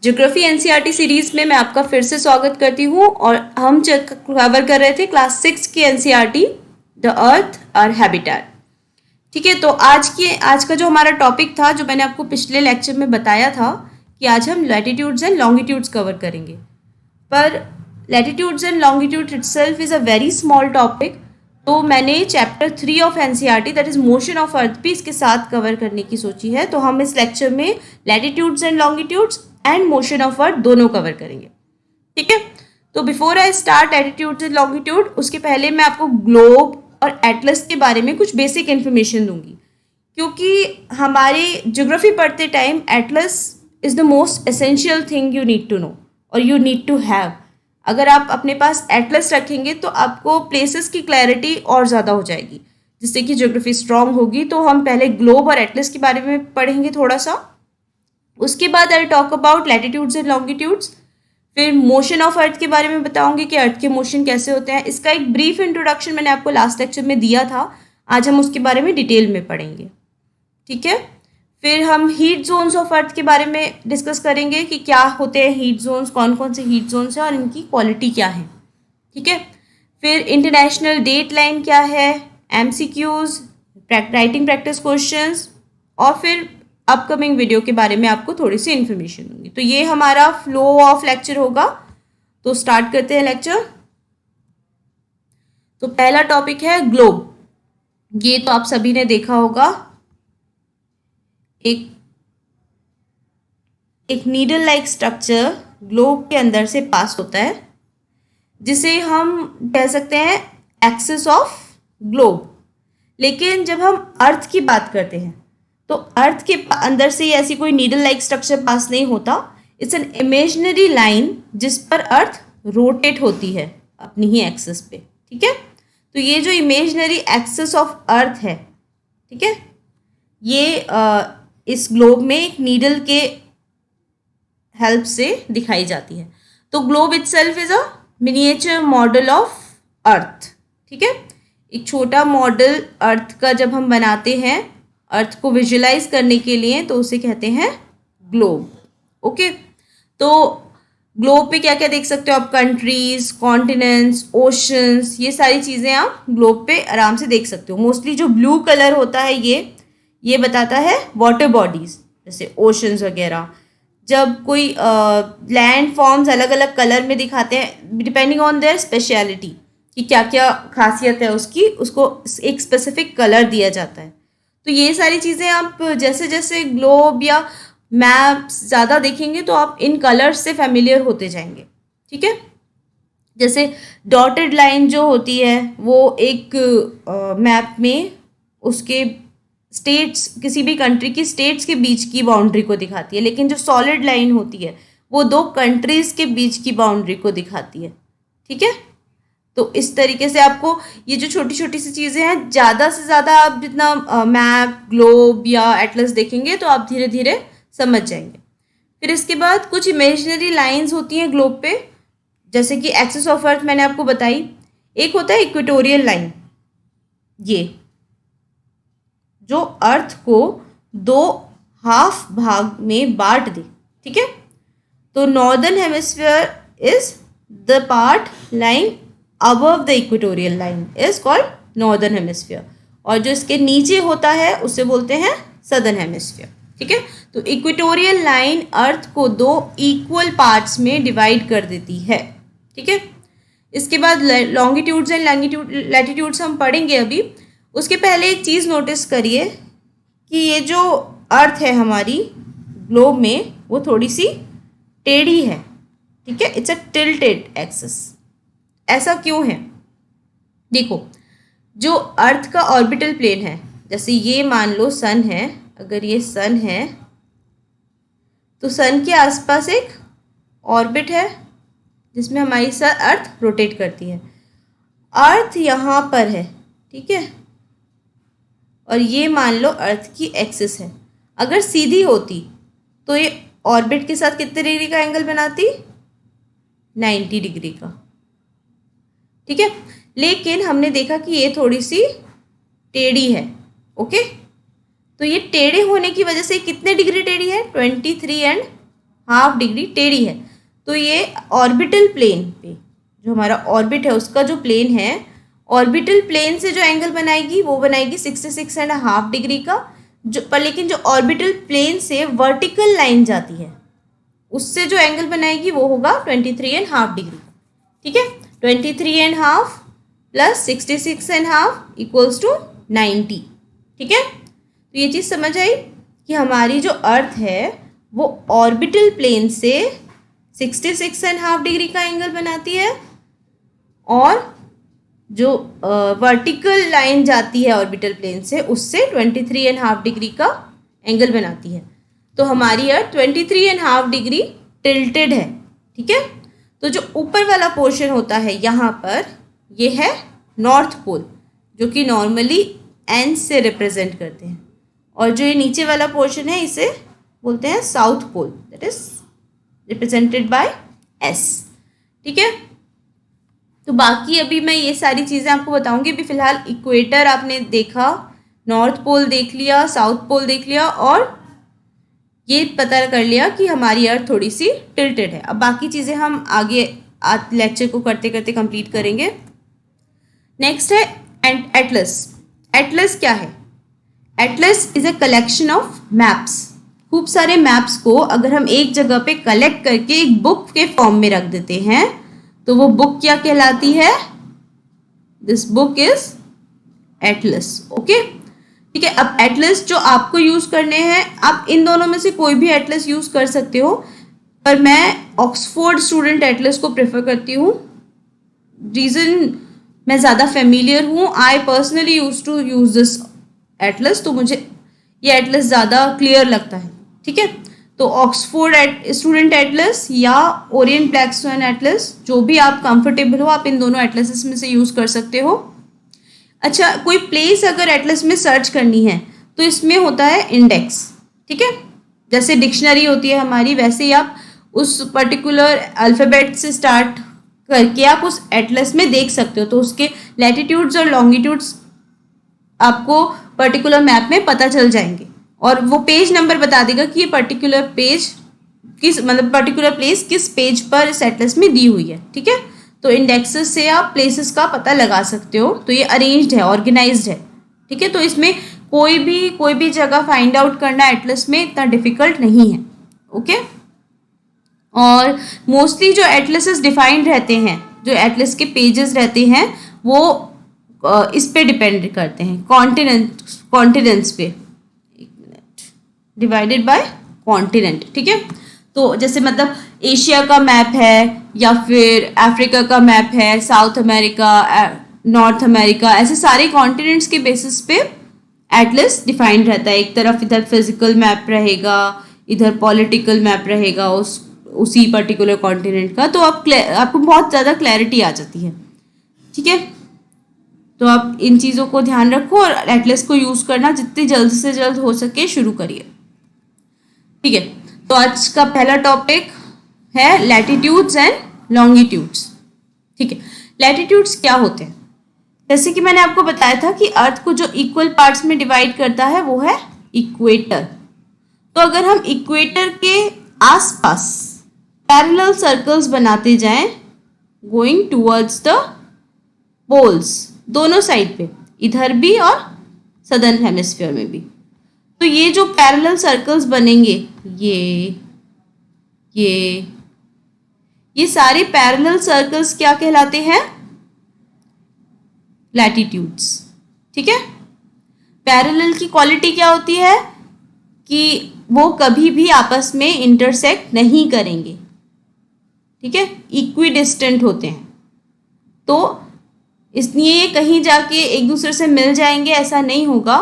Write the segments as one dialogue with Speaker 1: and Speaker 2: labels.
Speaker 1: Geography NCERT series में मैं आपका फिर से स्वागत करती हूँ और हम कवर कर रहे थे क्लास 6 की एनसीईआरटी द अर्थ और हैबिटेट। ठीक है, तो आज का जो हमारा टॉपिक था, जो मैंने आपको पिछले लेक्चर में बताया था कि आज हम लैटिट्यूड्स एंड लॉन्गिट्यूड्स कवर करेंगे, पर latitudes and longitude itself is a very small topic. तो मैंने chapter 3 of NCERT that is motion of earth भी इसके साथ कवर करने की सोची है। तो हम इस लेक्चर में latitudes and longitudes and motion of earth दोनों कवर करेंगे। ठीक है, तो before I start latitudes and longitude, उसके पहले मैं आपको ग्लोब और एटलस के बारे में कुछ बेसिक इन्फॉर्मेशन दूंगी, क्योंकि हमारे ज्योग्राफी पढ़ते time atlas is the most essential thing you need to know और यू नीड टू हैव। अगर आप अपने पास एटलस रखेंगे तो आपको प्लेसेस की क्लैरिटी और ज़्यादा हो जाएगी, जिससे कि ज्योग्राफी स्ट्रांग होगी। तो हम पहले ग्लोब और एटलस के बारे में पढ़ेंगे थोड़ा सा, उसके बाद I talk about latitudes and longitudes, फिर मोशन ऑफ अर्थ के बारे में बताऊंगी कि अर्थ के मोशन कैसे होते हैं। इसका एक ब्रीफ इंट्रोडक्शन मैंने आपको लास्ट लेक्चर में दिया था, आज हम उसके बारे में डिटेल में पढ़ेंगे। ठीक है, फिर हम हीट जोन्स ऑफ अर्थ के बारे में डिस्कस करेंगे कि क्या होते हैं हीट जोन्स, कौन कौन से हीट जोन्स हैं और इनकी क्वालिटी क्या है। ठीक है, फिर इंटरनेशनल डेट लाइन क्या है, एमसीक्यूज, राइटिंग प्रैक्टिस क्वेश्चंस, और फिर अपकमिंग वीडियो के बारे में आपको थोड़ी सी इन्फॉर्मेशन दूंगी। तो ये हमारा फ्लो ऑफ लेक्चर होगा। तो स्टार्ट करते हैं लेक्चर। तो पहला टॉपिक है ग्लोब। ये तो आप सभी ने देखा होगा, एक नीडल लाइक स्ट्रक्चर ग्लोब के अंदर से पास होता है, जिसे हम कह सकते हैं एक्सिस ऑफ ग्लोब। लेकिन जब हम अर्थ की बात करते हैं तो अर्थ के अंदर से ऐसी कोई नीडल लाइक स्ट्रक्चर पास नहीं होता। इट्स एन इमेजिनरी लाइन जिस पर अर्थ रोटेट होती है अपनी ही एक्सिस पे। ठीक है, तो ये जो इमेजिनरी एक्सिस ऑफ अर्थ है, ठीक है, ये इस ग्लोब में एक नीडल के हेल्प से दिखाई जाती है। तो globe itself is a miniature model of earth. ठीक है, एक छोटा मॉडल अर्थ का जब हम बनाते हैं अर्थ को विजुअलाइज करने के लिए, तो उसे कहते हैं ग्लोब। ओके, तो ग्लोब पे क्या क्या देख सकते हो आप, कंट्रीज, कॉन्टिनेंट्स, ओशंस, ये सारी चीज़ें आप ग्लोब पे आराम से देख सकते हो। मोस्टली जो ब्लू कलर होता है ये बताता है वाटर बॉडीज, जैसे ओशंस वगैरह। जब कोई लैंड फॉर्म्स अलग अलग कलर में दिखाते हैं डिपेंडिंग ऑन देयर स्पेशलिटी, कि क्या क्या खासियत है उसकी, उसको एक स्पेसिफिक कलर दिया जाता है। तो ये सारी चीज़ें आप जैसे जैसे ग्लोब या मैप्स ज़्यादा देखेंगे तो आप इन कलर्स से फैमिलियर होते जाएंगे। ठीक है, जैसे डॉटेड लाइन जो होती है वो एक मैप में उसके स्टेट्स, किसी भी कंट्री की स्टेट्स के बीच की बाउंड्री को दिखाती है, लेकिन जो सॉलिड लाइन होती है वो दो कंट्रीज़ के बीच की बाउंड्री को दिखाती है। ठीक है, तो इस तरीके से आपको ये जो छोटी छोटी सी चीज़ें हैं, ज़्यादा से ज़्यादा आप जितना मैप, ग्लोब या एटलस देखेंगे तो आप धीरे धीरे समझ जाएंगे। फिर इसके बाद कुछ इमेजिनरी लाइंस होती हैं ग्लोब पे, जैसे कि एक्सिस ऑफ अर्थ मैंने आपको बताई। एक होता है इक्वेटोरियल लाइन, ये जो अर्थ को दो हाफ भाग में बांट दे। ठीक है, तो northern hemisphere is the part lying above the equatorial line is called northern hemisphere, और जो इसके नीचे होता है उसे बोलते हैं सदर्न हेमिस्फीयर। ठीक है, तो इक्वेटोरियल लाइन अर्थ को दो इक्वल पार्ट्स में डिवाइड कर देती है। ठीक है, इसके बाद लॉन्गिट्यूड्स एंड लैटिट्यूड्स हम पढ़ेंगे अभी। उसके पहले एक चीज़ नोटिस करिए कि ये जो अर्थ है हमारी ग्लोब में, वो थोड़ी सी टेढ़ी है। ठीक है, इट्स अ टिल्टेड एक्सिस। ऐसा क्यों है? देखो, जो अर्थ का ऑर्बिटल प्लेन है, जैसे ये मान लो सन है, अगर ये सन है तो सन के आसपास एक ऑर्बिट है जिसमें हमारी अर्थ रोटेट करती है। अर्थ यहाँ पर है, ठीक है, और ये मान लो अर्थ की एक्सिस है। अगर सीधी होती तो ये ऑर्बिट के साथ कितने डिग्री का एंगल बनाती? 90 डिग्री का। ठीक है, लेकिन हमने देखा कि ये थोड़ी सी टेढ़ी है। ओके, तो ये टेढ़े होने की वजह से कितने डिग्री टेढ़ी है? 23 एंड हाफ डिग्री टेढ़ी है। तो ये ऑर्बिटल प्लेन पे जो हमारा ऑर्बिट है उसका जो प्लेन है, ऑर्बिटल प्लेन से जो एंगल बनाएगी वो बनाएगी 66.5 डिग्री का, जो पर लेकिन जो ऑर्बिटल प्लेन से वर्टिकल लाइन जाती है उससे जो एंगल बनाएगी वो होगा 23.5 डिग्री। ठीक है, 23.5 प्लस 66.5 इक्वल्स टू 90। ठीक है, तो ये चीज़ समझ आई कि हमारी जो अर्थ है वो ऑर्बिटल प्लेन से 66.5 डिग्री का एंगल बनाती है और जो वर्टिकल लाइन जाती है ऑर्बिटल प्लेन से उससे 23.5 डिग्री का एंगल बनाती है। तो हमारी अर्थ 23.5 डिग्री टिल्टेड है। ठीक है, तो जो ऊपर वाला पोर्शन होता है यहाँ पर ये है नॉर्थ पोल, जो कि नॉर्मली एन से रिप्रेजेंट करते हैं, और जो ये नीचे वाला पोर्शन है इसे बोलते हैं south pole, that is represented by S. ठीक है, तो बाकी अभी मैं ये सारी चीज़ें आपको बताऊंगी। अभी फिलहाल इक्वेटर आपने देखा, नॉर्थ पोल देख लिया, साउथ पोल देख लिया, और ये पता कर लिया कि हमारी अर्थ थोड़ी सी टिल्टेड है। अब बाकी चीज़ें हम आगे लेक्चर को करते करते कंप्लीट करेंगे। नेक्स्ट है एटलस। एटलस क्या है? Atlas is a collection of maps. खूब सारे मैप्स को अगर हम एक जगह पे कलेक्ट करके एक बुक के फॉर्म में रख देते हैं तो वो बुक क्या कहलाती है? This book is Atlas. Okay, ठीक है। अब एटलस जो आपको यूज करने हैं, आप इन दोनों में से कोई भी एटलस यूज कर सकते हो, पर मैं ऑक्सफोर्ड स्टूडेंट एटलस को प्रेफर करती हूँ। रीजन, मैं ज़्यादा फेमिलियर हूँ, I personally use to use this atlas, तो मुझे ये एटलस ज़्यादा क्लियर लगता है। ठीक है, तो ऑक्सफोर्ड स्टूडेंट एटलस या ओरिएंट ब्लैक स्वान एटलस, जो भी आप कंफर्टेबल हो, आप इन दोनों एटलसेस में से यूज़ कर सकते हो। अच्छा, कोई प्लेस अगर एटलस में सर्च करनी है तो इसमें होता है इंडेक्स। ठीक है, जैसे डिक्शनरी होती है हमारी, वैसे ही आप उस पर्टिकुलर अल्फ़ाबेट से स्टार्ट करके आप उस एटलस में देख सकते हो, तो उसके लैटिट्यूड्स और लॉन्गिट्यूड्स आपको पर्टिकुलर मैप में पता चल जाएंगे, और वो पेज नंबर बता देगा कि ये पर्टिकुलर पेज किस, मतलब पर्टिकुलर प्लेस किस पेज पर इस एटलस में दी हुई है। ठीक है, तो इंडेक्सेस से आप प्लेसेस का पता लगा सकते हो। तो ये अरेंज्ड है, ऑर्गेनाइज्ड है। ठीक है, तो इसमें कोई भी जगह फाइंड आउट करना एटलस में इतना डिफिकल्ट नहीं है। ओके, और मोस्टली जो एटलसेस डिफाइंड रहते हैं, जो एटलस के पेजेस रहते हैं, वो इस पे डिपेंड करते हैं, कॉन्टिनेंट्स पे। एक मिनट, डिवाइडेड बाय कॉन्टिनेंट। ठीक है, तो जैसे मतलब एशिया का मैप है, या फिर अफ्रीका का मैप है, साउथ अमेरिका, नॉर्थ अमेरिका, ऐसे सारे कॉन्टिनेंट्स के बेसिस पे एटलस डिफाइंड रहता है। एक तरफ इधर फिजिकल मैप रहेगा, इधर पॉलिटिकल मैप रहेगा उसी पर्टिकुलर कॉन्टिनेंट का, तो आपको बहुत ज़्यादा क्लैरिटी आ जाती है। ठीक है, तो आप इन चीज़ों को ध्यान रखो और एटलस को यूज़ करना जितनी जल्द से जल्द हो सके शुरू करिए। ठीक है, तो आज का पहला टॉपिक है लैटिट्यूड्स एंड लॉन्गिट्यूड्स। ठीक है, लैटिट्यूड्स क्या होते हैं? जैसे कि मैंने आपको बताया था कि अर्थ को जो इक्वल पार्ट्स में डिवाइड करता है वो है इक्वेटर। तो अगर हम इक्वेटर के आसपास पैरेलल सर्कल्स बनाते जाएं गोइंग टूवर्ड्स द पोल्स, दोनों साइड पे, इधर भी और सदर्न हेमिस्फीयर में भी, तो ये जो पैरेलल सर्कल्स बनेंगे, ये सारे पैरेलल सर्कल्स क्या कहलाते हैं? लैटिट्यूड्स। ठीक है, पैरेलल की क्वालिटी क्या होती है कि वो कभी भी आपस में इंटरसेक्ट नहीं करेंगे। ठीक है, इक्विडिस्टेंट होते हैं, तो इसलिए कहीं जाके एक दूसरे से मिल जाएंगे ऐसा नहीं होगा।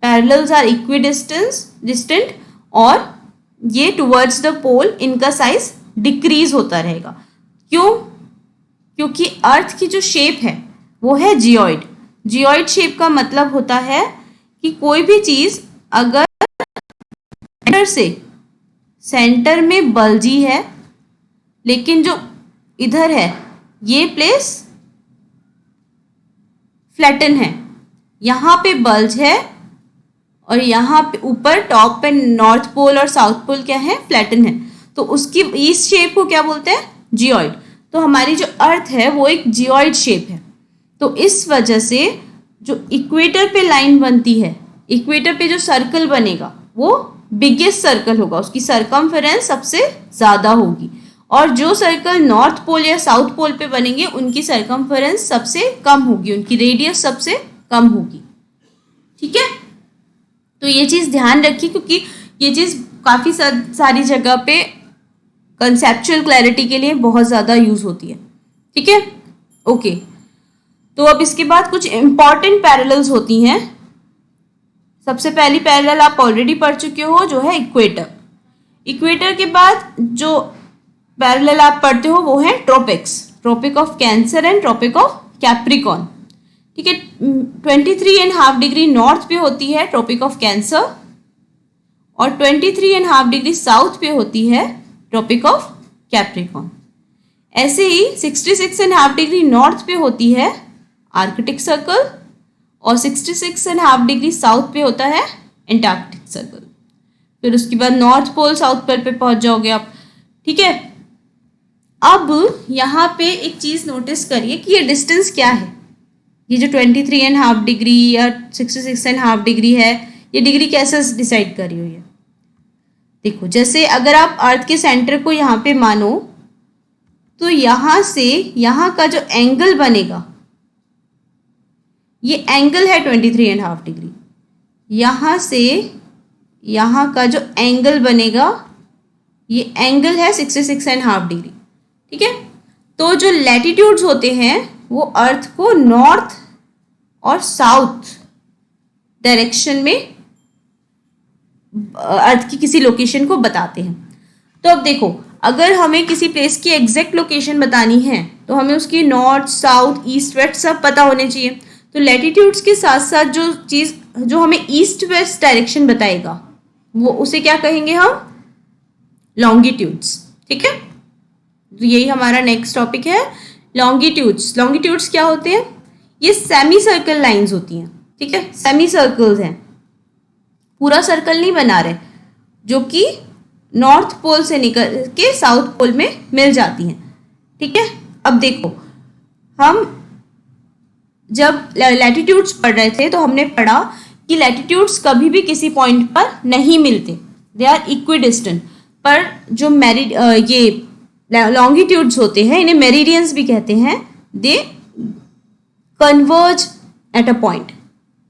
Speaker 1: पैरेलल्स आर इक्विडिस्टेंट, और ये टुवर्ड्स द पोल इनका साइज डिक्रीज होता रहेगा। क्यों? क्योंकि अर्थ की जो शेप है वो है जियोइड। जियोइड शेप का मतलब होता है कि कोई भी चीज अगर सेंटर में बल्जी है, लेकिन जो इधर है ये प्लेस फ्लैटन है, यहाँ पे बल्ज है, और यहाँ पे ऊपर टॉप पे नॉर्थ पोल और साउथ पोल क्या है? फ्लैटन है। तो उसकी इस शेप को क्या बोलते हैं, जियोइड। तो हमारी जो अर्थ है वो एक जियोइड शेप है। तो इस वजह से जो इक्वेटर पे लाइन बनती है, इक्वेटर पे जो सर्कल बनेगा वो बिगेस्ट सर्कल होगा, उसकी सरकमफेरेंस सबसे ज़्यादा होगी। और जो सर्कल नॉर्थ पोल या साउथ पोल पे बनेंगे उनकी सरकमफेरेंस सबसे कम होगी, उनकी रेडियस सबसे कम होगी। ठीक है, तो ये चीज़ ध्यान रखिए क्योंकि ये चीज़ काफ़ी सारी जगह पे कंसेप्चुअल क्लैरिटी के लिए बहुत ज़्यादा यूज़ होती है। ठीक है, ओके। तो अब इसके बाद कुछ इंपॉर्टेंट पैरेलल्स होती हैं। सबसे पहली पैरेलल आप ऑलरेडी पढ़ चुके हो, जो है इक्वेटर। इक्वेटर के बाद जो पैरेलल आप पढ़ते हो वो है tropics, tropic of cancer and tropic of Capricorn. ठीक है, 23.5 डिग्री नॉर्थ पे होती है ट्रॉपिक ऑफ कैंसर और 23.5 डिग्री साउथ पे होती है ट्रॉपिक ऑफ कैप्रिकॉन। ऐसे ही 66.5 डिग्री नॉर्थ पे होती है आर्कटिक सर्कल और 66.5 डिग्री साउथ पे होता है एंटार्क्टिक सर्कल। फिर उसके बाद नॉर्थ पोल साउथ पोल पे पहुंच जाओगे आप। ठीक है, अब यहाँ पे एक चीज़ नोटिस करिए कि ये डिस्टेंस क्या है। ये जो 23.5 डिग्री या 66.5 डिग्री है, ये डिग्री कैसे डिसाइड करी हुई है। देखो, जैसे अगर आप अर्थ के सेंटर को यहाँ पे मानो तो यहाँ से यहाँ का जो एंगल बनेगा, ये एंगल है 23.5 डिग्री। यहाँ से यहाँ का जो एंगल बनेगा, ये एंगल है 66.5 डिग्री। ठीक है, तो जो लैटिट्यूड्स होते हैं वो अर्थ को नॉर्थ और साउथ डायरेक्शन में अर्थ की किसी लोकेशन को बताते हैं। तो अब देखो, अगर हमें किसी प्लेस की एग्जैक्ट लोकेशन बतानी है तो हमें उसकी नॉर्थ साउथ ईस्ट वेस्ट सब पता होने चाहिए। तो लैटिट्यूड्स के साथ साथ जो चीज़ जो हमें ईस्ट वेस्ट डायरेक्शन बताएगा वो उसे क्या कहेंगे हम, लॉन्गिट्यूड्स। ठीक है, तो यही हमारा नेक्स्ट टॉपिक है, लॉन्गिट्यूड्स। लॉन्गिट्यूड्स क्या होते हैं, ये सेमी सर्कल लाइंस होती हैं। ठीक है, सेमी सर्कल्स हैं, पूरा सर्कल नहीं बना रहे, जो कि नॉर्थ पोल से निकल के साउथ पोल में मिल जाती हैं। ठीक है, अब देखो, हम जब लैटिट्यूड्स पढ़ रहे थे तो हमने पढ़ा कि लैटिट्यूड्स कभी भी किसी पॉइंट पर नहीं मिलते, दे आर इक्विडिस्टेंट। पर जो ये लॉन्गिट्यूड्स होते हैं, इन्हें मेरिडियंस भी कहते हैं, they converge at a point.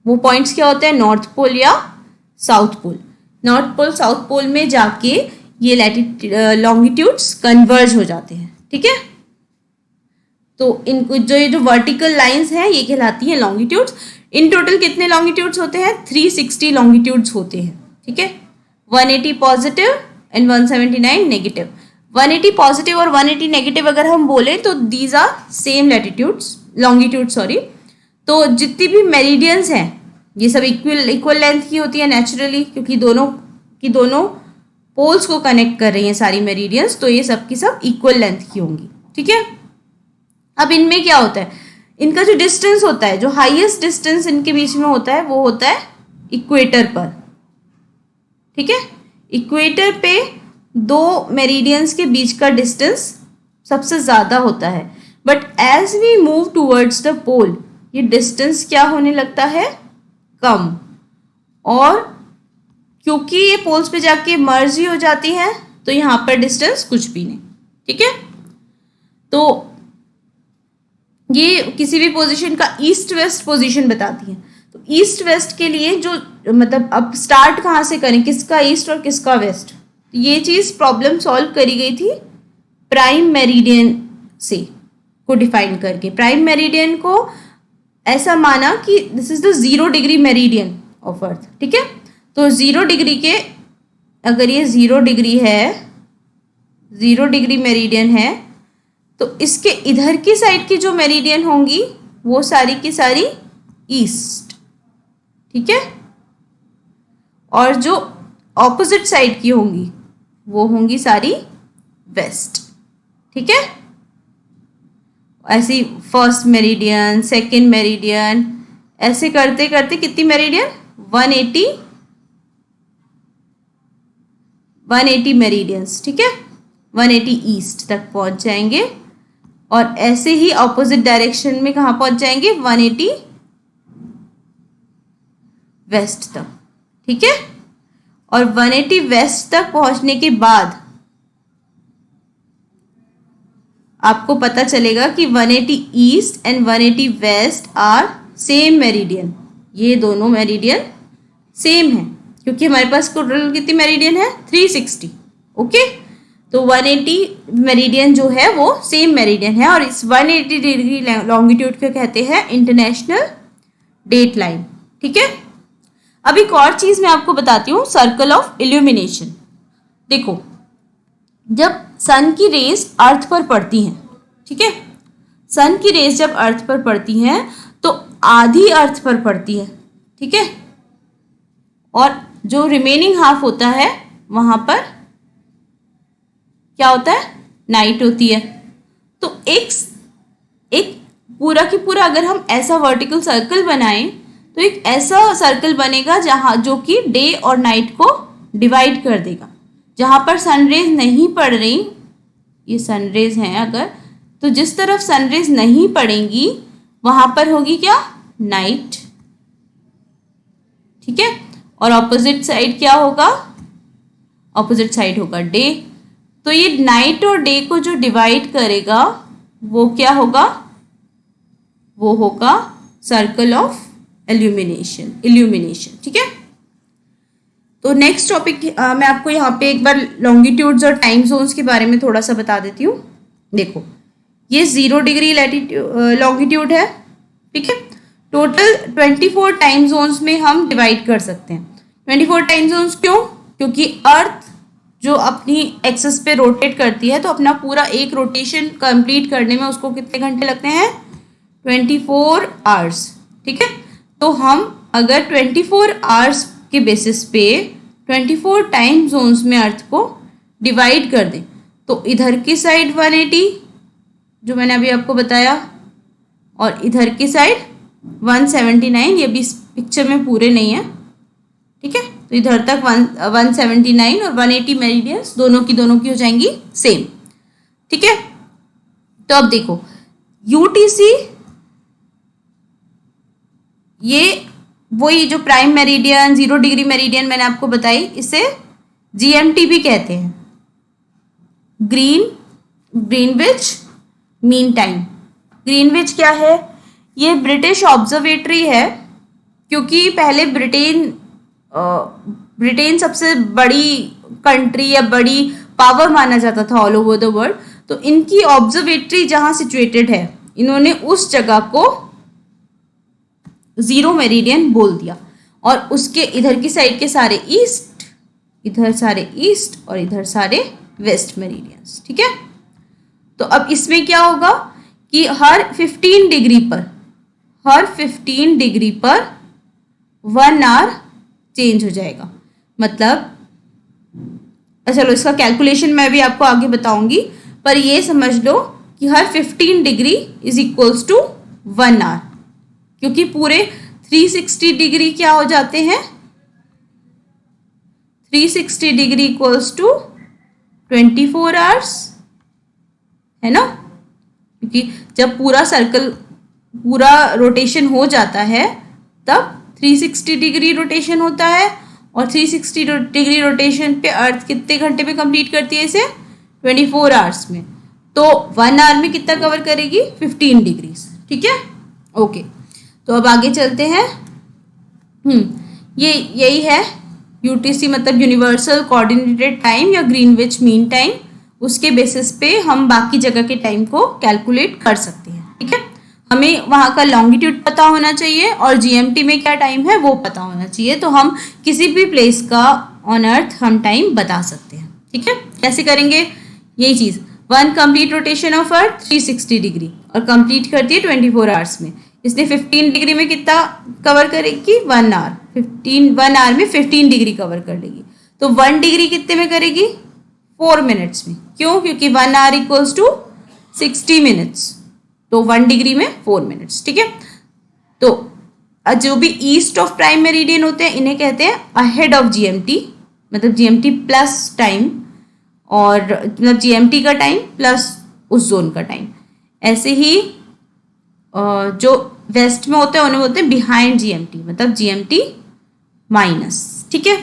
Speaker 1: वो पॉइंट्स क्या होते हैं, नॉर्थ पोल या south pole. North pole south pole में जाके ये लॉन्गिट्यूड्स कन्वर्ज हो जाते हैं। ठीक है, तो इनको जो वर्टिकल लाइंस हैं ये कहलाती हैं लॉन्गिट्यूड्स। इन टोटल कितने लॉन्गिट्यूड्स होते हैं, 360 लॉन्गिट्यूड्स होते हैं। ठीक है, 180 पॉजिटिव एंड 179 नेगेटिव। 180 पॉजिटिव और 180 नेगेटिव अगर हम बोले तो these are same latitudes, longitude sorry. तो जितनी भी मेरिडियंस हैं ये सब इक्वल लेंथ की होती है नेचुरली, क्योंकि दोनों पोल्स को कनेक्ट कर रही हैं सारी मेरिडियंस, तो ये सब की सब इक्वल लेंथ की होंगी। ठीक है, अब इनमें क्या होता है, इनका जो डिस्टेंस होता है, जो हाईएस्ट डिस्टेंस इनके बीच में होता है वो होता है इक्वेटर पर। ठीक है, इक्वेटर पे दो मेरिडियंस के बीच का डिस्टेंस सबसे ज़्यादा होता है। But as we move towards the pole ये डिस्टेंस क्या होने लगता है, कम। और क्योंकि ये पोल्स पे जाके मर्ज ही हो जाती है तो यहाँ पर डिस्टेंस कुछ भी नहीं। ठीक है, तो ये किसी भी पोजीशन का ईस्ट वेस्ट पोजीशन बताती है। तो ईस्ट वेस्ट के लिए जो मतलब अब स्टार्ट कहाँ से करें, किसका ईस्ट और किसका वेस्ट, ये चीज़ प्रॉब्लम सॉल्व करी गई थी प्राइम मेरिडियन से को डिफाइन करके। प्राइम मेरिडियन को ऐसा माना कि this is the 0 degree meridian of earth. ठीक है, तो 0 डिग्री के अगर ये 0 डिग्री है, 0 डिग्री मेरिडियन है, तो इसके इधर की साइड की जो मेरिडियन होंगी वो सारी की सारी ईस्ट। ठीक है, और जो ऑपोजिट साइड की होंगी वो होंगी सारी वेस्ट। ठीक है, ऐसी फर्स्ट मेरिडियन, सेकंड मेरिडियन, ऐसे करते करते कितनी मेरिडियन, 180 मेरिडियंस। ठीक है, 180 ईस्ट तक पहुंच जाएंगे, और ऐसे ही ऑपोजिट डायरेक्शन में कहाँ पहुंच जाएंगे, 180 वेस्ट तक। ठीक है, और 180 वेस्ट तक पहुंचने के बाद आपको पता चलेगा कि 180 east and 180 west are same meridian. ये दोनों मेरिडियन सेम है, क्योंकि हमारे पास टोटल कितनी मेरिडियन है, 360। ओके, तो 180 मेरिडियन जो है वो सेम मेरिडियन है, और इस 180 डिग्री लॉन्गिट्यूड को कहते हैं इंटरनेशनल डेट लाइन। ठीक है, अब एक और चीज मैं आपको बताती हूँ, सर्कल ऑफ इल्यूमिनेशन। देखो, जब सन की रेज अर्थ पर पड़ती हैं, ठीक है, सन की रेज जब अर्थ पर पड़ती हैं तो आधी अर्थ पर पड़ती है। ठीक है, और जो रिमेनिंग हाफ होता है वहां पर क्या होता है, नाइट होती है। तो एक पूरा की पूरा अगर हम ऐसा वर्टिकल सर्कल बनाएं तो एक ऐसा सर्कल बनेगा जहां जो कि डे और नाइट को डिवाइड कर देगा। जहां पर सनरेज नहीं पड़ रही, ये सनरेज हैं अगर, तो जिस तरफ सनरेज नहीं पड़ेंगी वहां पर होगी क्या, नाइट। ठीक है, और ऑपोजिट साइड क्या होगा, ऑपोजिट साइड होगा डे। तो ये नाइट और डे को जो डिवाइड करेगा वो क्या होगा, वो होगा सर्कल ऑफ इल्यूमिनेशन। ठीक है, तो नेक्स्ट टॉपिक मैं आपको यहाँ पे एक बार लॉन्गिट्यूड्स और टाइम जोन्स के बारे में थोड़ा सा बता देती हूँ। देखो, ये 0 डिग्री लॉन्गिट्यूड है। ठीक है, टोटल 24 टाइम जोन्स में हम डिवाइड कर सकते हैं। 24 टाइम जोन्स क्यों, क्योंकि अर्थ जो अपनी एक्सिस पे रोटेट करती है तो अपना पूरा एक रोटेशन कंप्लीट करने में उसको कितने घंटे लगते हैं, 24 आवर्स। ठीक है, तो हम अगर 24 आवर्स के बेसिस पे 24 टाइम जोन्स में अर्थ को डिवाइड कर दें तो इधर की साइड 180 जो मैंने अभी आपको बताया, और इधर की साइड 179, ये भी इस पिक्चर में पूरे नहीं है। ठीक है, तो इधर तक 179 और 180 मेरिडियंस दोनों की हो जाएंगी सेम। ठीक है, तो अब देखो यूटीसी, ये वही जो प्राइम मेरिडियन, 0 डिग्री मेरिडियन मैंने आपको बताई, इसे जीएमटी भी कहते हैं, ग्रीनविच मीन टाइम। ग्रीनविच क्या है, ये ब्रिटिश ऑब्जर्वेटरी है, क्योंकि पहले ब्रिटेन सबसे बड़ी कंट्री या बड़ी पावर माना जाता था ऑल ओवर द वर्ल्ड। तो इनकी ऑब्जर्वेटरी जहां सिचुएटेड है, इन्होंने उस जगह को 0 मेरिडियन बोल दिया, और उसके इधर की साइड के सारे ईस्ट, इधर सारे ईस्ट और इधर सारे वेस्ट मेरिडियंस। ठीक है, तो अब इसमें क्या होगा कि हर 15 डिग्री पर 1 आवर चेंज हो जाएगा। मतलब चलो इसका कैलकुलेशन मैं भी आपको आगे बताऊंगी, पर ये समझ लो कि हर 15 degree is equals to 1 hour, क्योंकि पूरे 360 डिग्री क्या हो जाते हैं, 360 डिग्री इक्वल्स टू 24 आवर्स, है ना। क्योंकि जब पूरा सर्कल, पूरा रोटेशन हो जाता है तब 360 डिग्री रोटेशन होता है, और 360 डिग्री रोटेशन पे अर्थ कितने घंटे में कंप्लीट करती है इसे, 24 आवर्स में। तो 1 आवर में कितना कवर करेगी, 15 डिग्रीज। ठीक है, ओके, तो अब आगे चलते हैं। ये यही है यूटीसी, मतलब यूनिवर्सल कोऑर्डिनेटेड टाइम या ग्रीनविच मीन टाइम। उसके बेसिस पे हम बाकी जगह के टाइम को कैलकुलेट कर सकते हैं। ठीक है, हमें वहाँ का लॉन्गिट्यूड पता होना चाहिए और जीएमटी में क्या टाइम है वो पता होना चाहिए, तो हम किसी भी प्लेस का ऑन अर्थ हम टाइम बता सकते हैं। ठीक है, कैसे करेंगे, यही चीज़, 1 complete rotation of earth 360 degree और कंप्लीट करती है 24 आवर्स में। इसलिए 15 डिग्री में कितना कवर करेगी, 1 आवर। 1 आवर में 15 डिग्री कवर कर लेगी। तो 1 डिग्री कितने में करेगी, 4 मिनट्स में। क्यों, क्योंकि 1 आवर इक्वल्स टू 60 मिनट्स, तो 1 डिग्री में 4 मिनट्स। ठीक है, तो जो भी ईस्ट ऑफ प्राइम मेरिडियन होते हैं इन्हें कहते हैं अहेड ऑफ जीएमटी, मतलब जीएमटी प्लस टाइम, और मतलब जीएमटी का टाइम प्लस उस जोन का टाइम। ऐसे ही जो वेस्ट में होते हैं उन्हें बोलते हैं बिहाइंड जीएमटी, मतलब जीएमटी माइनस। ठीक है,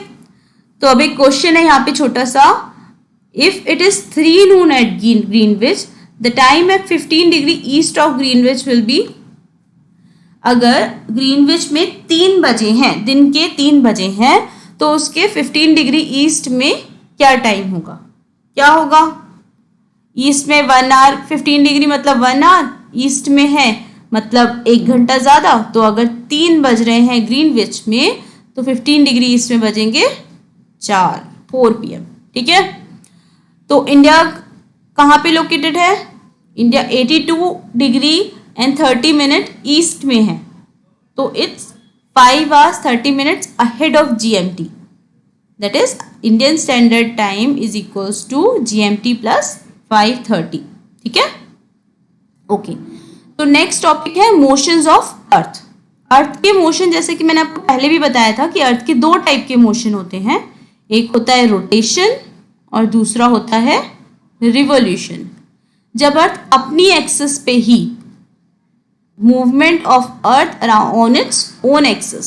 Speaker 1: तो अब एक क्वेश्चन है यहाँ पे छोटा सा, if it is 3 noon at Greenwich the time at 15 degree east of Greenwich will be. अगर ग्रीनविच में 3 बजे हैं, दिन के 3 बजे हैं, तो उसके 15 डिग्री ईस्ट में क्या टाइम होगा, क्या होगा? ईस्ट में 1 आवर, 15 डिग्री मतलब 1 आवर, ईस्ट में है मतलब 1 घंटा ज़्यादा। तो अगर 3 बज रहे हैं ग्रीनविच में तो 15 डिग्री ईस्ट में बजेंगे 4 PM। ठीक है, तो इंडिया कहाँ पे लोकेटेड है? India 82 degree and 30 minute east में है, तो it's 5 hours 30 minutes ahead of GMT, that is Indian standard time is equals to GMT plus 5:30। ठीक है, ओके। तो नेक्स्ट टॉपिक है मोशंस ऑफ अर्थ। अर्थ के मोशन, जैसे कि मैंने आपको पहले भी बताया था कि अर्थ के 2 टाइप के मोशन होते हैं, एक होता है रोटेशन और दूसरा होता है रिवॉल्यूशन। जब अर्थ अपनी एक्सिस पे ही, movement of Earth on its own axis,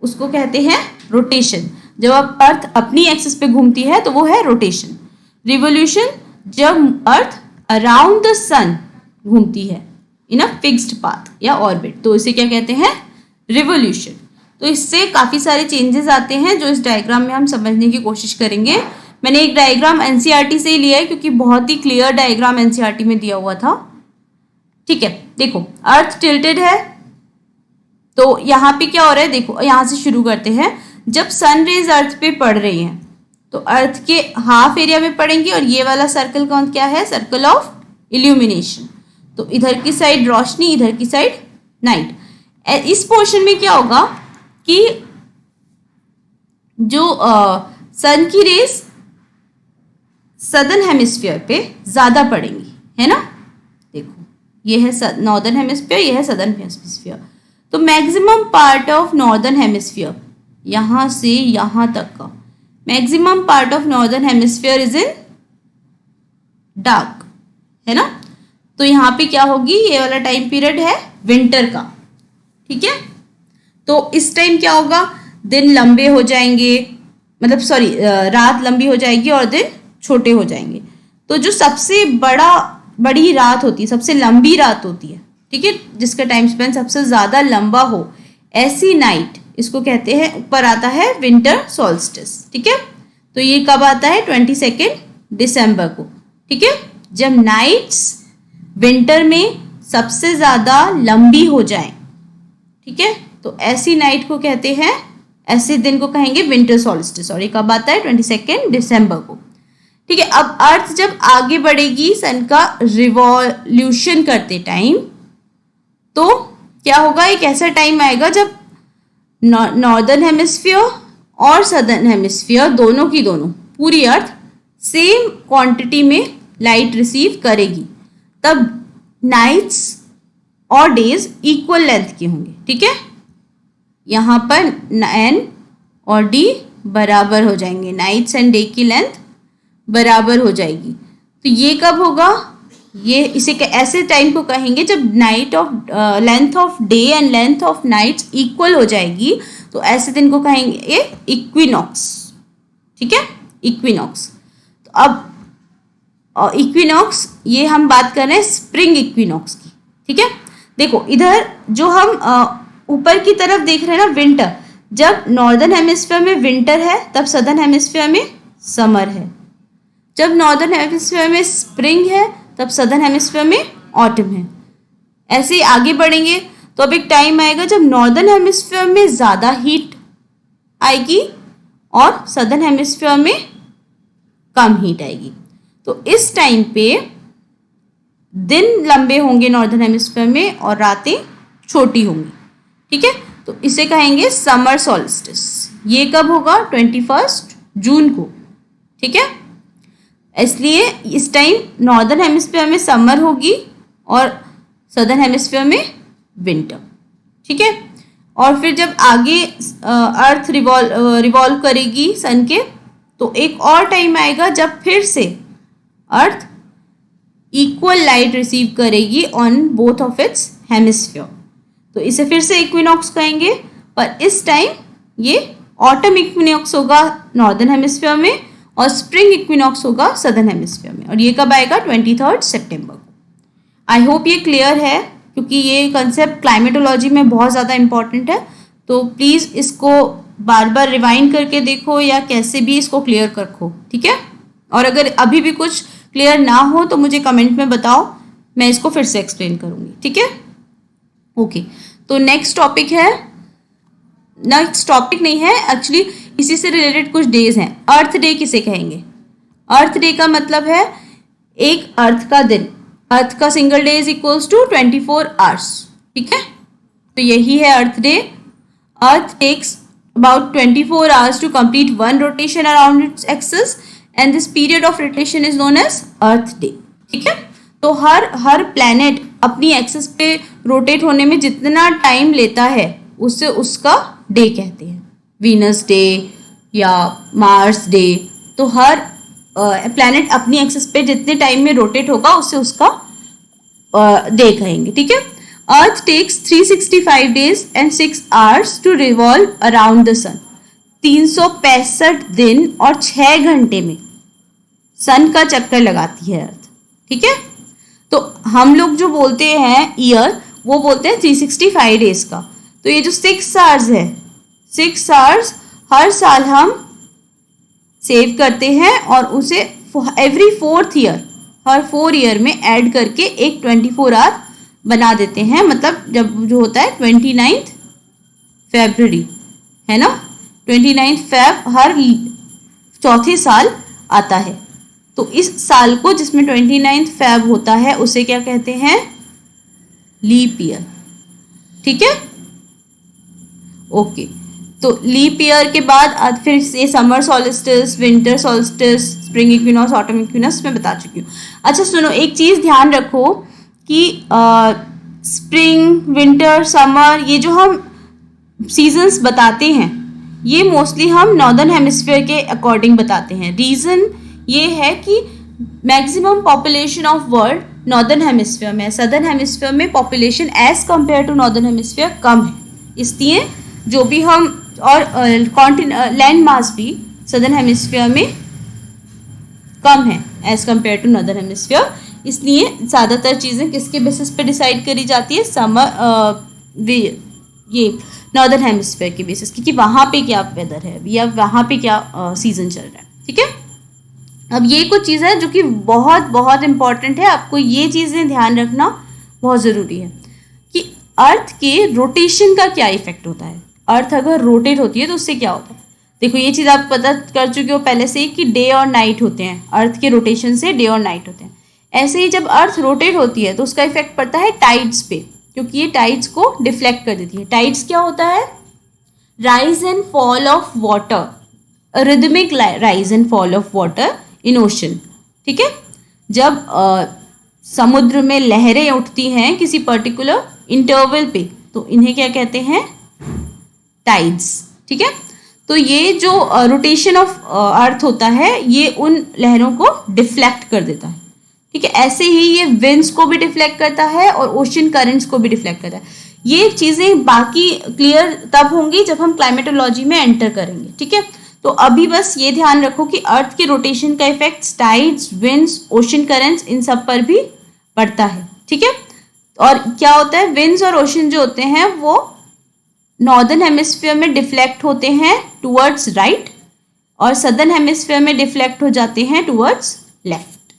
Speaker 1: उसको कहते हैं रोटेशन। जब अर्थ अपनी एक्सिस पे घूमती है तो वो है रोटेशन। रिवॉल्यूशन जब अर्थ अराउंड द सन घूमती है इन अ फिक्स्ड पाथ या ऑर्बिट, तो इसे क्या कहते हैं? रिवॉल्यूशन। तो इससे काफ़ी सारे चेंजेस आते हैं जो इस डायग्राम में हम समझने की कोशिश करेंगे। मैंने एक डायग्राम एनसीईआरटी से ही लिया है क्योंकि बहुत ही क्लियर डायग्राम एनसीईआरटी में दिया हुआ था। ठीक है, देखो अर्थ टिल्टेड है, तो यहाँ पे क्या हो रहा है, देखो यहाँ से शुरू करते हैं। जब सन रेज अर्थ पे पड़ रही हैं तो अर्थ के हाफ एरिया में पड़ेंगी, और ये वाला सर्कल कौन क्या है? Circle of illumination. तो इधर की साइड रोशनी, इधर की साइड नाइट। इस पोर्शन में क्या होगा कि जो सन की रेस सदर्न हेमिस्फीयर पे ज्यादा पड़ेंगी, है ना? देखो ये है नॉर्दर्न हेमिस्फीयर, ये है सदर्न हेमिस्फीयर। तो maximum part of northern hemisphere, यहां से यहां तक का maximum part of northern hemisphere is in dark, है ना? तो यहाँ पे क्या होगी, ये वाला टाइम पीरियड है विंटर का। ठीक है, तो इस टाइम क्या होगा, दिन लंबे हो जाएंगे, मतलब सॉरी रात लंबी हो जाएगी और दिन छोटे हो जाएंगे। तो जो सबसे बड़ी रात होती है, सबसे लंबी रात होती है, ठीक है, जिसका टाइम स्पेन सबसे ज्यादा लंबा हो, ऐसी नाइट इसको कहते हैं, ऊपर आता है विंटर सोल्स्टिस। ठीक है, तो ये कब आता है? 22 दिसंबर को। ठीक है, जब नाइट्स विंटर में सबसे ज्यादा लंबी हो जाए, ठीक है, तो ऐसी नाइट को कहते हैं, ऐसे दिन को कहेंगे विंटर सोल्स्टिस। और ये कब आता है? 22 दिसंबर को। ठीक है, अब अर्थ जब आगे बढ़ेगी सन का रिवॉल्यूशन करते टाइम, तो क्या होगा, एक ऐसा टाइम आएगा जब नॉर्दर्न हेमिस्फीयर और सदर्न हेमिस्फीयर दोनों की दोनों पूरी अर्थ सेम क्वांटिटी में लाइट रिसीव करेगी। तब नाइट्स और डेज इक्वल लेंथ के होंगे। ठीक है, यहाँ पर एन और डी बराबर हो जाएंगे, नाइट्स एंड डे की लेंथ बराबर हो जाएगी। तो ये कब होगा, ये इसे ऐसे टाइम को कहेंगे जब night of length of day and length of nights equal हो जाएगी, तो ऐसे दिन को कहेंगे इक्विनॉक्स। ठीक है, इक्विनॉक्स। तो अब इक्विनॉक्स, ये हम बात कर रहे हैं स्प्रिंग इक्विनॉक्स की। ठीक है, देखो इधर जो हम ऊपर की तरफ देख रहे हैं ना, विंटर, जब नॉर्दर्न हेमिस्फीयर में विंटर है तब सदर्न हेमिस्फीयर में समर है। जब नॉर्दर्न हेमिस्फीयर में स्प्रिंग है तब सदर्न हेमिस्फीयर में ऑटम है। ऐसे ही आगे बढ़ेंगे तो अब एक टाइम आएगा जब नॉर्दर्न हेमिस्फीयर में ज़्यादा हीट आएगी और सदर्न हेमिस्फीयर में कम हीट आएगी। तो इस टाइम पे दिन लंबे होंगे नॉर्दर्न हेमिस्फीयर में और रातें छोटी होंगी। ठीक है, तो इसे कहेंगे समर सॉल्स्टिस। ये कब होगा? 21 जून को। ठीक है, इसलिए इस टाइम नॉर्दर्न हेमिस्फीयर में समर होगी और सदर्न हेमिस्फीयर में विंटर। ठीक है, और फिर जब आगे अर्थ रिवॉल्व करेगी सन के, तो एक और टाइम आएगा जब फिर से अर्थ इक्वल लाइट रिसीव करेगी on both of its hemisphere, तो इसे फिर से इक्विनॉक्स कहेंगे। पर इस टाइम ये ऑटम इक्विनॉक्स होगा नॉर्दर्न हेमिस्फीयर में और स्प्रिंग इक्विनॉक्स होगा सदर्न हेमिस्फीयर में, और ये कब आएगा 23 सितंबर को। आई होप ये क्लियर है, क्योंकि ये कंसेप्ट क्लाइमेटोलॉजी में बहुत ज़्यादा इंपॉर्टेंट है, तो प्लीज़ इसको बार बार रिवाइंड करके देखो या कैसे भी इसको क्लियर कर रखो, ठीक है। और अगर अभी भी कुछ क्लियर ना हो तो मुझे कमेंट में बताओ, मैं इसको फिर से एक्सप्लेन करूँगी, ठीक है। ओके, तो नेक्स्ट टॉपिक नहीं है एक्चुअली, इसी से रिलेटेड कुछ डेज हैं। अर्थ डे किसे कहेंगे? अर्थ डे का मतलब है एक अर्थ का दिन, अर्थ का single day is equals to 24 hours, ठीक है। तो यही है Earth day. Earth takes about 24 hours to complete one rotation around its axis and this period of rotation is known as Earth Day, ठीक है। तो हर प्लैनेट अपनी एक्सिस पे रोटेट होने में जितना टाइम लेता है उससे उसका डे कहते हैं, वीनस डे या मार्स डे। तो हर प्लैनेट अपनी एक्सिस पे जितने टाइम में रोटेट होगा उससे उसका डे कहेंगे, ठीक है। Earth takes 365 days and 6 hours to revolve around the sun. 365 दिन और 6 घंटे में सन का चक्कर लगाती है अर्थ, ठीक है। तो हम लोग जो बोलते हैं ईयर, वो बोलते हैं 365 डेज का। तो ये जो 6 आवर्स है, 6 आवर्स हर साल हम सेव करते हैं और उसे एवरी 4th ईयर, हर 4 ईयर में ऐड करके एक 24 आवर बना देते हैं। मतलब जब जो होता है 29 फरवरी है ना, 29 फेब हर चौथे साल आता है। तो इस साल को जिसमें 29 फेब होता है उसे क्या कहते हैं? लीप ईयर, ठीक है। ओके, तो लीप ईयर के बाद फिर से summer solstice, winter solstice, spring equinox, autumn equinox मैं बता चुकी हूँ। अच्छा सुनो, एक चीज़ ध्यान रखो कि स्प्रिंग, विंटर, समर, ये जो हम सीजन्स बताते हैं ये मोस्टली हम नॉर्दर्न हेमिस्फीयर के अकॉर्डिंग बताते हैं। रीज़न ये है कि maximum population of world northern hemisphere में है, सदर्न हेमिस्फीयर में population as compare to northern hemisphere कम है, इसलिए जो भी हम और लैंड मास भी सदर्न हेमिस्फीयर में कम है as compare to northern hemisphere. इसलिए ज़्यादातर चीज़ें किसके बेसिस पे डिसाइड करी जाती है? ये नॉर्दर्न हेमिस्फीयर के बेसिस, क्योंकि वहाँ पे क्या वेदर है या वहाँ पे क्या सीजन चल रहा है, ठीक है। अब ये कुछ चीज़ है जो कि बहुत बहुत इंपॉर्टेंट है, आपको ये चीज़ें ध्यान रखना बहुत ज़रूरी है कि अर्थ के रोटेशन का क्या इफेक्ट होता है। अर्थ अगर रोटेट होती है तो उससे क्या होता है? देखो ये चीज़ आप पता कर चुके हो पहले से ही कि डे और नाइट होते हैं, अर्थ के रोटेशन से डे और नाइट होते हैं। ऐसे ही जब अर्थ रोटेट होती है तो उसका इफेक्ट पड़ता है टाइड्स पे, क्योंकि ये टाइड्स को डिफ्लेक्ट कर देती है। टाइड्स क्या होता है? Rise and fall of water, rhythmic rise and fall of water in ocean, ठीक है। जब समुद्र में लहरें उठती हैं किसी पर्टिकुलर इंटरवल पे तो इन्हें क्या कहते हैं? टाइड्स, ठीक है। तो ये जो रोटेशन ऑफ अर्थ होता है ये उन लहरों को डिफ्लेक्ट कर देता है, ठीक है। ऐसे ही ये विंड्स को भी डिफ्लेक्ट करता है और ओशन करंट्स को भी डिफ्लेक्ट करता है। ये चीज़ें बाकी क्लियर तब होंगी जब हम क्लाइमेटोलॉजी में एंटर करेंगे, ठीक है। तो अभी बस ये ध्यान रखो कि अर्थ के रोटेशन का effect tides, winds, ocean currents in सब पर भी पड़ता है, ठीक है। और क्या होता है? विंड्स और ओशन जो होते हैं वो नॉर्दर्न हेमिस्फीयर में डिफ्लेक्ट होते हैं टुवर्ड्स राइट और सदर्न हेमिस्फीयर में डिफ्लेक्ट हो जाते हैं टुवर्ड्स लेफ्ट।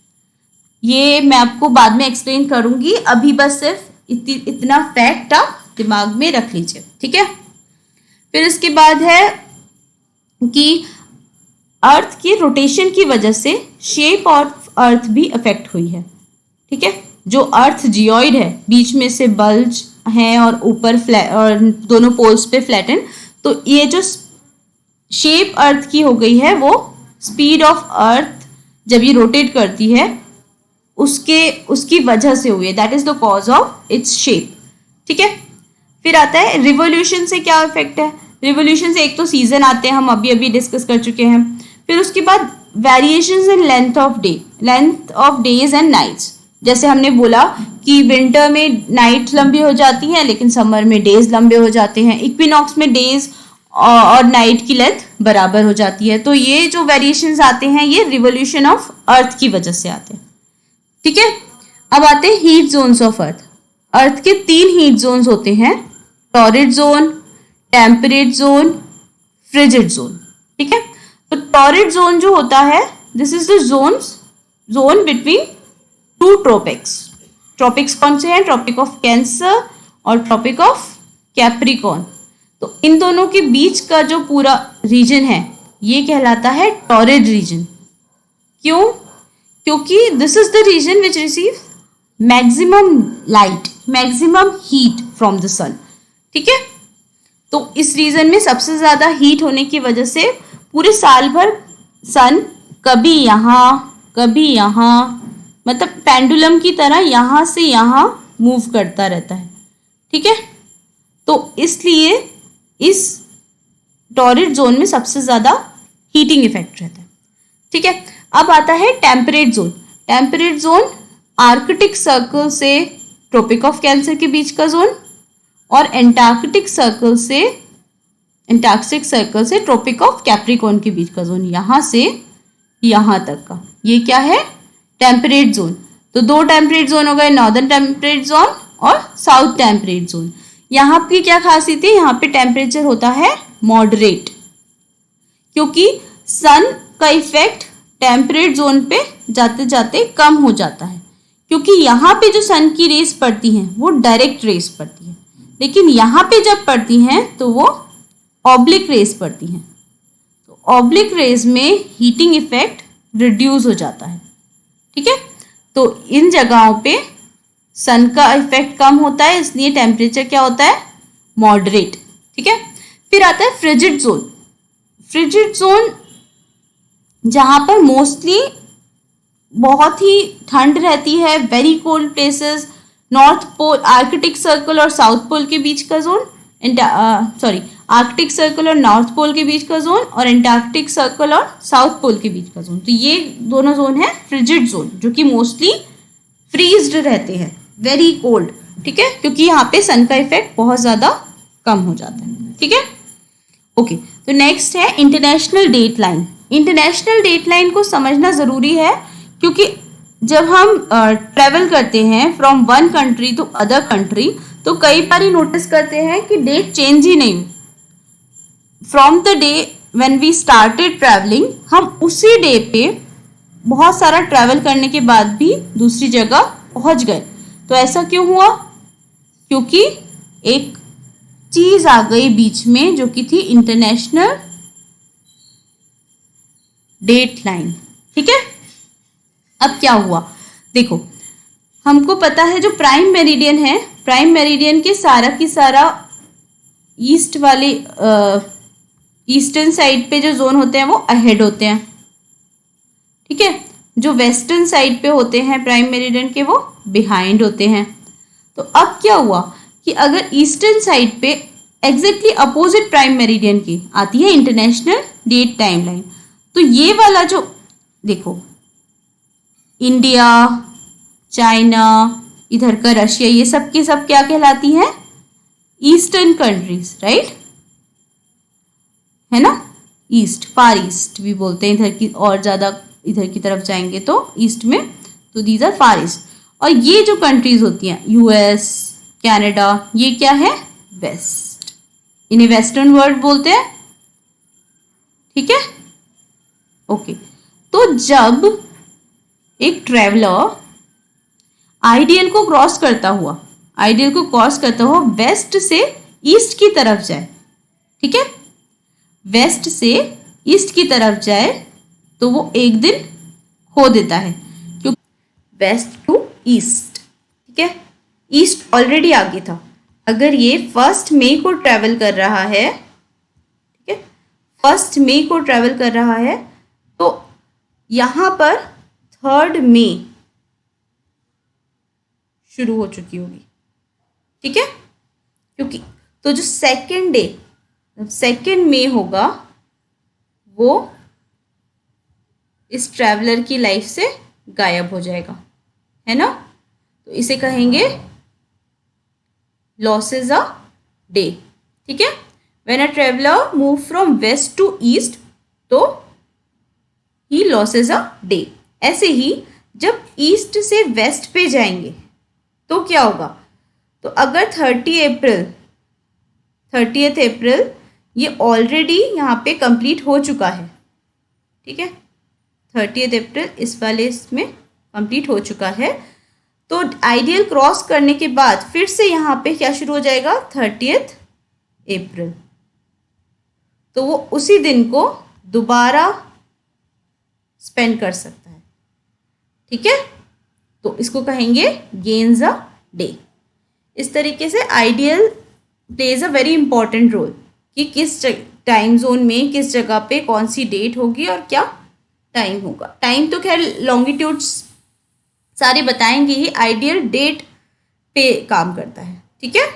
Speaker 1: ये मैं आपको बाद में एक्सप्लेन करूंगी, अभी बस सिर्फ इतना फैक्ट आप दिमाग में रख लीजिए, ठीक है। फिर इसके बाद है कि अर्थ की रोटेशन की वजह से शेप ऑफ अर्थ भी अफेक्ट हुई है, ठीक है। जो अर्थ जियोइड है, बीच में से बल्ज है और ऊपर फ्लैट और दोनों पोल्स पे फ्लैटन, तो ये जो शेप अर्थ की हो गई है वो स्पीड ऑफ अर्थ जब ये रोटेट करती है उसकी वजह से हुई है, that is the cause of its shape, ठीक है। फिर आता है रिवोल्यूशन से क्या इफेक्ट है। रिवोल्यूशन से एक तो सीजन आते हैं, हम अभी डिस्कस कर चुके हैं। फिर उसके बाद variations in length of days and nights. जैसे हमने बोला कि विंटर में नाइट लंबी हो जाती हैं लेकिन समर में डेज लंबे हो जाते हैं। इक्विनॉक्स में डेज और नाइट की लेंथ बराबर हो जाती है। तो ये जो वेरिएशंस आते हैं ये रिवोल्यूशन ऑफ अर्थ की वजह से आते हैं। ठीक है, अब आते हैं heat zones of earth. Earth के 3 हीट जोन्स होते हैं, torrid zone, temperate zone, frigid zone. ठीक है, तो टॉरिड जोन जो होता है this is the zone between 2 tropics. Tropics कौन से हैं? ट्रॉपिक ऑफ कैंसर और ट्रॉपिक ऑफ कैप्रिकॉर्न। तो इन दोनों के बीच का जो पूरा रीजन है ये कहलाता है टॉरिड रीजन। क्यों? क्योंकि this is the region which receive maximum light, maximum heat from the sun. ठीक है, तो इस रीजन में सबसे ज्यादा हीट होने की वजह से पूरे साल भर सन कभी यहाँ कभी यहाँ, मतलब पेंडुलम की तरह यहाँ से यहाँ मूव करता रहता है। ठीक है, तो इसलिए इस टॉरिड जोन में सबसे ज्यादा हीटिंग इफेक्ट रहता है। ठीक है, अब आता है temperate zone. Temperate zone Arctic circle से ट्रॉपिक ऑफ कैंसर के बीच का जोन और एंटार्कटिक सर्कल से ट्रॉपिक ऑफ कैप्रिकॉर्न के बीच का जोन, यहाँ से यहाँ तक का, ये क्या है? Temperate zone. तो 2 टेम्परेट जोन हो गए, नॉर्दर्न टेम्परेट जोन और साउथ टेम्परेट जोन। यहाँ की क्या खासियत है? यहाँ पे टेम्परेचर होता है मॉडरेट, क्योंकि सन का इफेक्ट टेम्परेट जोन पे जाते जाते कम हो जाता है, क्योंकि यहाँ पे जो सन की रेस पड़ती हैं वो डायरेक्ट रेस पड़ती है, लेकिन यहाँ पे जब पड़ती हैं तो वो ऑब्लिक रेस पड़ती हैं। तो ऑब्लिक रेस में हीटिंग इफेक्ट रिड्यूस हो जाता है। ठीक है, तो इन जगहों पे सन का इफेक्ट कम होता है, इसलिए टेम्परेचर क्या होता है? मॉडरेट। ठीक है, फिर आता है फ्रिजिड जोन। फ्रिजिड जोन जहाँ पर मोस्टली बहुत ही ठंड रहती है, very cold places, north pole, Arctic circle और साउथ पोल के बीच का जोन, आर्कटिक सर्कल और नॉर्थ पोल के बीच का जोन और एंटार्कटिक सर्कल और साउथ पोल के बीच का जोन। तो ये दोनों जोन है फ्रिजिड जोन, जो कि मोस्टली फ्रीज्ड रहते हैं, वेरी कोल्ड। ठीक है, क्योंकि यहाँ पे सन का इफेक्ट बहुत ज्यादा कम हो जाता है। ठीक है, ओके, तो नेक्स्ट है international date line. International date line को समझना जरूरी है, क्योंकि जब हम ट्रेवल करते हैं from one country to other country तो कई बार ही नोटिस करते हैं कि डेट चेंज ही नहीं हुई। From the day when we started travelling, हम उसी डे पे बहुत सारा ट्रैवल करने के बाद भी दूसरी जगह पहुंच गए। तो ऐसा क्यों हुआ? क्योंकि एक चीज आ गई बीच में जो कि थी इंटरनेशनल डेट लाइन। ठीक है, अब क्या हुआ देखो, हमको पता है जो प्राइम मेरिडियन है, प्राइम मेरिडियन के सारा की सारा ईस्ट वाले ईस्टर्न साइड पे जो जोन होते हैं वो अहेड होते हैं। ठीक है, जो वेस्टर्न साइड पे होते हैं प्राइम मेरिडियन के वो बिहाइंड होते हैं। तो अब क्या हुआ कि अगर ईस्टर्न साइड पे एग्जैक्टली अपोजिट प्राइम मेरिडियन की आती है इंटरनेशनल डेट टाइमलाइन, तो ये वाला जो देखो इंडिया, चाइना, इधर का रशिया, ये सब के सब क्या कहलाती हैं? ईस्टर्न कंट्रीज, राइट, है ना? ईस्ट, फार ईस्ट भी बोलते हैं इधर की, और ज़्यादा इधर की तरफ जाएंगे तो ईस्ट में, तो दीज आर फार ईस्ट। और ये जो कंट्रीज होती हैं यूएस, कनाडा, ये क्या है? वेस्ट, इन्हें वेस्टर्न वर्ल्ड बोलते हैं। ठीक है, ओके, तो जब एक ट्रेवलर आइडियल को क्रॉस करता हुआ वेस्ट से ईस्ट की तरफ जाए, ठीक है, वेस्ट से ईस्ट की तरफ जाए तो वो एक दिन खो देता है, क्योंकि वेस्ट टू ईस्ट, ठीक है, ईस्ट ऑलरेडी आगे था। अगर ये 1 मई को ट्रेवल कर रहा है, ठीक है, 1 मई को ट्रेवल कर रहा है, तो यहाँ पर 3 मई शुरू हो चुकी होगी, ठीक है, क्योंकि तो जो सेकेंड मई होगा वो इस ट्रैवलर की लाइफ से गायब हो जाएगा, है ना। तो इसे कहेंगे लॉसेज अ डे, ठीक है। When a traveller move from west to east तो ही लॉसेज अ डे। ऐसे ही जब ईस्ट से वेस्ट पे जाएंगे तो क्या होगा, तो अगर 30th अप्रैल ये ऑलरेडी यहाँ पे कंप्लीट हो चुका है, ठीक है, 30th अप्रैल इस वाले इसमें कंप्लीट हो चुका है, तो आइडियल क्रॉस करने के बाद फिर से यहाँ पे क्या शुरू हो जाएगा, 30th अप्रैल। तो वो उसी दिन को दोबारा स्पेंड कर सकता है, ठीक है। तो इसको कहेंगे गेन्स अ डे। इस तरीके से IDL plays a very important role कि किस टाइम जोन में किस जगह पे कौन सी डेट होगी और क्या टाइम होगा। टाइम तो खैर लॉन्गिट्यूड्स सारे बताएंगे ही, आइडियल डेट पे काम करता है, ठीक है।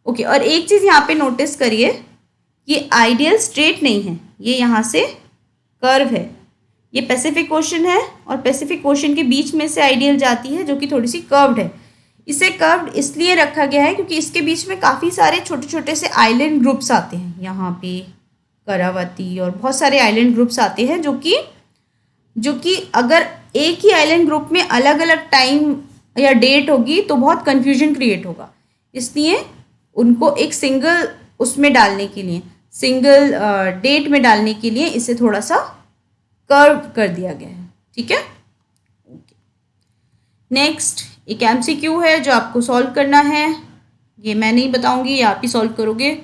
Speaker 1: ओके, और एक चीज़ यहाँ पे नोटिस करिए, ये आइडियल स्ट्रेट नहीं है, ये यहाँ से कर्व है। ये पैसिफिक ओशन है और पैसिफिक ओशन के बीच में से आइडियल जाती है जो कि थोड़ी सी कर्व्ड है। इसे कर्व्ड इसलिए रखा गया है क्योंकि इसके बीच में काफ़ी सारे छोटे छोटे से आइलैंड ग्रुप्स आते हैं, यहाँ पे करावती और बहुत सारे आइलैंड ग्रुप्स आते हैं जो कि अगर एक ही आइलैंड ग्रुप में अलग अलग टाइम या डेट होगी तो बहुत कन्फ्यूजन क्रिएट होगा। इसलिए उनको एक सिंगल उसमें डालने के लिए, सिंगल डेट में डालने के लिए इसे थोड़ा सा कर्व कर दिया गया है, ठीक है। नेक्स्ट एक एमसीक्यू है जो आपको सॉल्व करना है, ये मैं नहीं बताऊंगी, ये आप ही सॉल्व करोगे।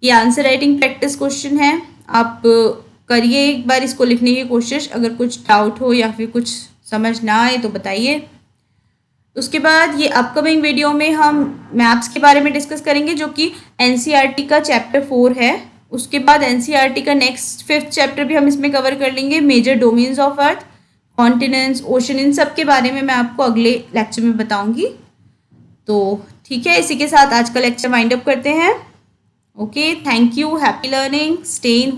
Speaker 1: ये आंसर राइटिंग प्रैक्टिस क्वेश्चन है, आप करिए एक बार इसको लिखने की कोशिश, अगर कुछ डाउट हो या फिर कुछ समझ ना आए तो बताइए। उसके बाद ये अपकमिंग वीडियो में हम मैप्स के बारे में डिस्कस करेंगे जो कि एनसीईआरटी का चैप्टर 4 है। उसके बाद एनसीईआरटी का नेक्स्ट 5th चैप्टर भी हम इसमें कवर कर लेंगे, major domains of Earth, continents, ocean, इन सब के बारे में मैं आपको अगले लेक्चर में बताऊंगी। तो ठीक है, इसी के साथ आज का लेक्चर वाइंड अप करते हैं। Okay, thank you, happy learning, stay in